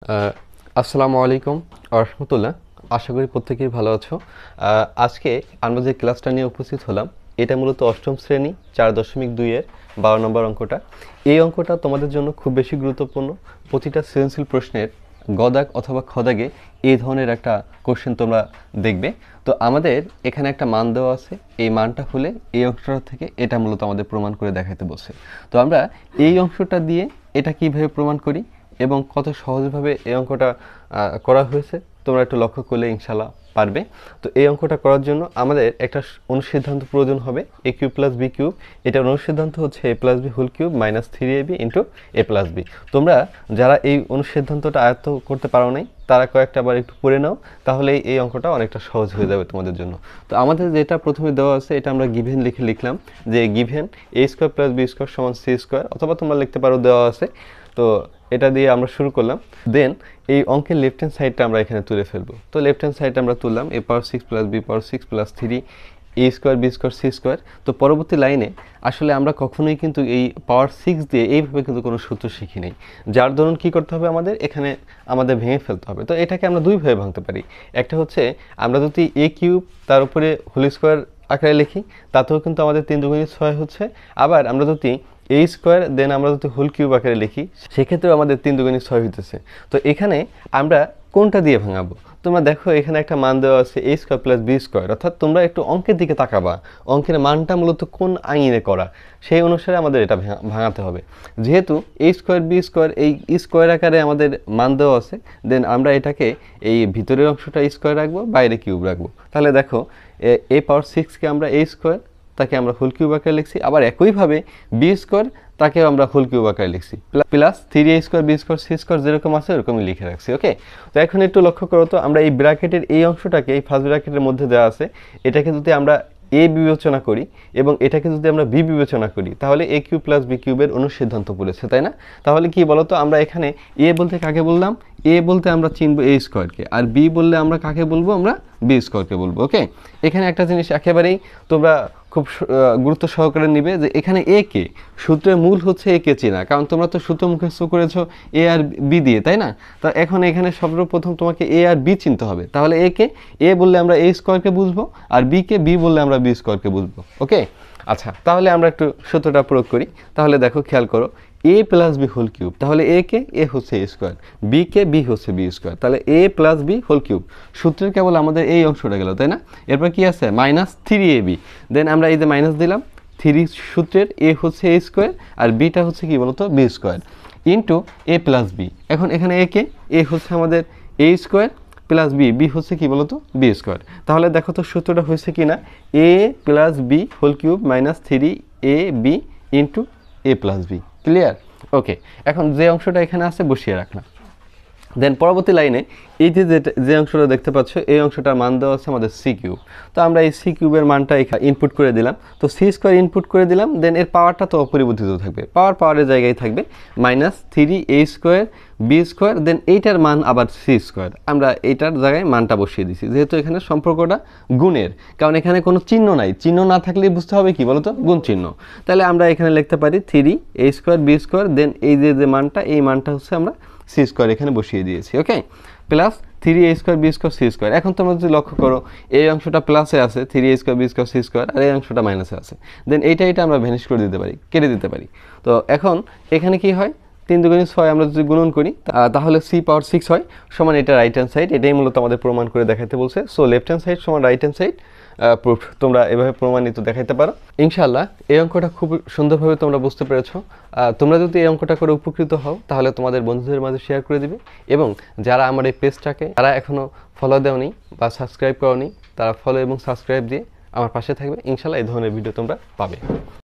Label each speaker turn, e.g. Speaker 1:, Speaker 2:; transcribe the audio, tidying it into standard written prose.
Speaker 1: আহ, আসসালামু আলাইকুম রহমতুল্লাহ। আশা করি প্রত্যেকেই ভালো আছো। আজকে আমরা যে ক্লাসটা নিয়ে উপস্থিত হলাম এটা মূলত অষ্টম শ্রেণী 4.2-এর 12 নম্বর অঙ্কটা। এই অঙ্কটা তোমাদের জন্য খুব বেশি গুরুত্বপূর্ণ। প্রতিটা সৃজনশীল প্রশ্নের গদাগ অথবা খদাগে এই ধরনের একটা কোশ্চেন তোমরা দেখবে। তো আমাদের এখানে একটা মান দেওয়া আছে, এই মানটা হলে এই অংশটা থেকে এটা মূলত আমাদের প্রমাণ করে দেখাতে বলছে। তো আমরা এই অংশটা দিয়ে এটা কিভাবে প্রমাণ করি এবং কত সহজভাবে এই অঙ্কটা করা হয়েছে তোমরা একটু লক্ষ্য করলে ইনশাল্লাহ পারবে। তো এই অঙ্কটা করার জন্য আমাদের একটা অনুসিদ্ধান্ত প্রয়োজন হবে, a cube plus b cube. এটার অনুসিদ্ধান্ত হচ্ছে a plus b whole cube minus 3ab into a plus b. তোমরা যারা এই অনুসিদ্ধান্তটা আয়ত্ত করতে পারো নাই তারা কয়েকটা আবার একটু পড়ে নাও, তাহলে এই অঙ্কটা অনেকটা সহজ হয়ে যাবে তোমাদের জন্য। তো আমাদের যেটা প্রথমে দেওয়া আছে এটা আমরা গিভেন লিখলাম যে given a square plus B square সমান সি স্কোয়ার, অথবা তোমরা লিখতে পারো দেওয়া আছে। তো এটা দিয়ে আমরা শুরু করলাম। দেন এই অঙ্কের লেফট হ্যান্ড সাইডটা আমরা এখানে তুলে ফেলবো। তো লেফট হ্যান্ড সাইডটা আমরা তুললাম a power 6 plus b power 6 plus 3 a square B square C square. তো পরবর্তী লাইনে আসলে আমরা কখনোই কিন্তু এই পাওয়ার 6 দিয়ে এইভাবে কিন্তু কোনো সূত্র শিখি নেই, যার ধরুন কী করতে হবে আমাদের এখানে আমাদের ভেঙে ফেলতে হবে। তো এটাকে আমরা দুইভাবে ভাঙতে পারি। একটা হচ্ছে আমরা যদি এ কিউব তার উপরে হোল স্কোয়ার আকারে লিখি তাতেও কিন্তু আমাদের 3 দুগুণে 6 হচ্ছে। আবার আমরা যদি এ স্কোয়ার দেন আমরা যদি হোল কিউব আকারে লিখি সেক্ষেত্রেও আমাদের 3 দুগুণে 6 হইতেছে। তো এখানে আমরা কোনটা দিয়ে ভাঙাবো? তোমরা দেখো এখানে একটা মান দেওয়া আছে এ স্কোয়ার প্লাস বি স্কোয়ার, অর্থাৎ তোমরা একটু অঙ্কের দিকে তাকাবা, অঙ্কের মানটা মূলত কোন আইনে করা সেই অনুসারে আমাদের এটা ভাঙাতে হবে। যেহেতু এ স্কোয়ার বি স্কোয়ার এই স্কোয়ার আকারে আমাদের মান দেওয়া আছে, দেন আমরা এটাকে এই ভিতরের অংশটা স্কোয়ার রাখবো, বাইরে কিউব রাখবো। তাহলে দেখো এ পাওয়ার 6কে আমরা এ স্কোয়ার তাকে আমরা হোল কিউব আকারে লিখছি, আবার একইভাবে বি স্কোয়ার তাকেও আমরা হোল কিউব আকারে লিখছি, plus 3a square B square C square যেরকম আছে ওরকমই লিখে রাখছি। ওকে, তো এখন একটু লক্ষ্য করো তো আমরা এই ব্র্যাকেটের এই অংশটাকে এই ফার্স্ট ব্র্যাকেটের মধ্যে দেওয়া আছে, এটাকে যদি আমরা এ বিবেচনা করি এবং এটাকে যদি আমরা বি বিবেচনা করি তাহলে এ কিউব প্লাস বি কিউবের অনুসিদ্ধান্ত পড়েছে, তাই না? তাহলে কি বলতো আমরা এখানে এ বলতে কাকে বললাম? এ বলতে আমরা চিনবো এ স্কোয়ারকে, আর বি বললে আমরা কাকে বলবো? আমরা বি স্কোয়ারকে বলবো। ওকে, এখানে একটা জিনিস একেবারেই তোমরা খুব গুরুত্ব সহকারে নিবে যে এখানে এ কে সূত্রের মূল হচ্ছে এ কে চেনা, কারণ তোমরা তো সূত্র মুখস্থ করেছো এ আর বি দিয়ে, তাই না? তা এখন এখানে সর্বপ্রথম তোমাকে এ আর বি চিনতে হবে। তাহলে এ কে এ বললে আমরা এ স্কোয়ারকে বুঝবো, আর বি কে বি বললে আমরা বি স্কোয়ারকে বুঝবো। ওকে, আচ্ছা তাহলে আমরা একটু সূত্রটা প্রয়োগ করি। তাহলে দেখো খেয়াল করো এ প্লাস বি হোল কিউব, তাহলে এ কে এ হচ্ছে এ স্কোয়ার, বি কে বি হচ্ছে বি স্কোয়ার, তাহলে এ প্লাস বি হোল কিউব সূত্রের কেবল আমাদের এই অংশটা গেল, তাই না? এরপর কি আছে মাইনাস 3ab, দেন আমরা এই যে মাইনাস দিলাম 3 সূত্রের এ হচ্ছে এ স্কোয়ার আর বিটা হচ্ছে কি বলতো B square into a plus B. এখন এখানে এ কে এ হচ্ছে আমাদের এ স্কোয়ার প্লাস বি, বি হচ্ছে কি বলতো বি স্কোয়ার। তাহলে দেখো তো সূত্রটা হয়েছে কি না, a plus b whole cube minus 3ab into a plus b. Clear? Okay, এখন যে অংশটা এখানে আছে বসিয়ে রাখলাম। দেন পরবর্তী লাইনে এই যে অংশটা দেখতে পাচ্ছ এই অংশটার মান দেওয়া আছে আমাদের সি কিউব। তো আমরা এই সি কিউবের মানটা এখানে ইনপুট করে দিলাম, তো সি স্কোয়ার ইনপুট করে দিলাম। দেন এর পাওয়ারটা তো অপরিবর্তিত থাকবে, পাওয়ারের জায়গায় থাকবে minus 3a square B square, then এইটার মান আবার সি স্কোয়ার, আমরা এইটার জায়গায় মানটা বসিয়ে দিছি, যেহেতু এখানে সম্পর্কটা গুণের, কারণ এখানে কোনো চিহ্ন নাই, চিহ্ন না থাকলেই বুঝতে হবে কি বলতো গুণ চিহ্ন। তাহলে আমরা এখানে লিখতে পারি 3a স্কোয়ার বি স্কোয়ার, দেন এই যে মানটা এই মানটা হচ্ছে আমরা সি স্কোয়ার এখানে বসিয়ে দিয়েছি। Okay, plus 3a square B square C square. এখন তোমরা যদি লক্ষ্য করো এই অংশটা প্লাসে আছে 3a square B square C square, আর এই অংশটা মাইনাসে আছে, দেন এইটা আমরা ভ্যানিশ করে দিতে পারি, কেটে দিতে পারি। তো এখন এখানে কি হয় 3 দুগুণে 6 আমরা যদি গুণন করি তাহলে সি পাওয়ার 6 হয় সমান এটা রাইট হ্যান্ড সাইড, এটাই মূলত আমাদের প্রমাণ করে দেখাতে বলছে। সো লেফট হ্যান্ড সাইড সমান রাইট হ্যান্ড সাইড প্রুফ তোমরা এভাবে প্রমাণিত দেখাইতে পারো। ইনশাআল্লাহ এই অঙ্কটা খুব সুন্দরভাবে তোমরা বুঝতে পেরেছো। তোমরা যদি এই অঙ্কটা করে উপকৃত হও তাহলে তোমাদের বন্ধুদের মাঝে শেয়ার করে দিবে, এবং যারা আমার এই পেজটাকে যারা এখনও ফলো দেওনি বা সাবস্ক্রাইব করোনি তারা ফলো এবং সাবস্ক্রাইব দিয়ে আমার পাশে থাকবে। ইনশাআল্লাহ এই ধরনের ভিডিও তোমরা পাবে।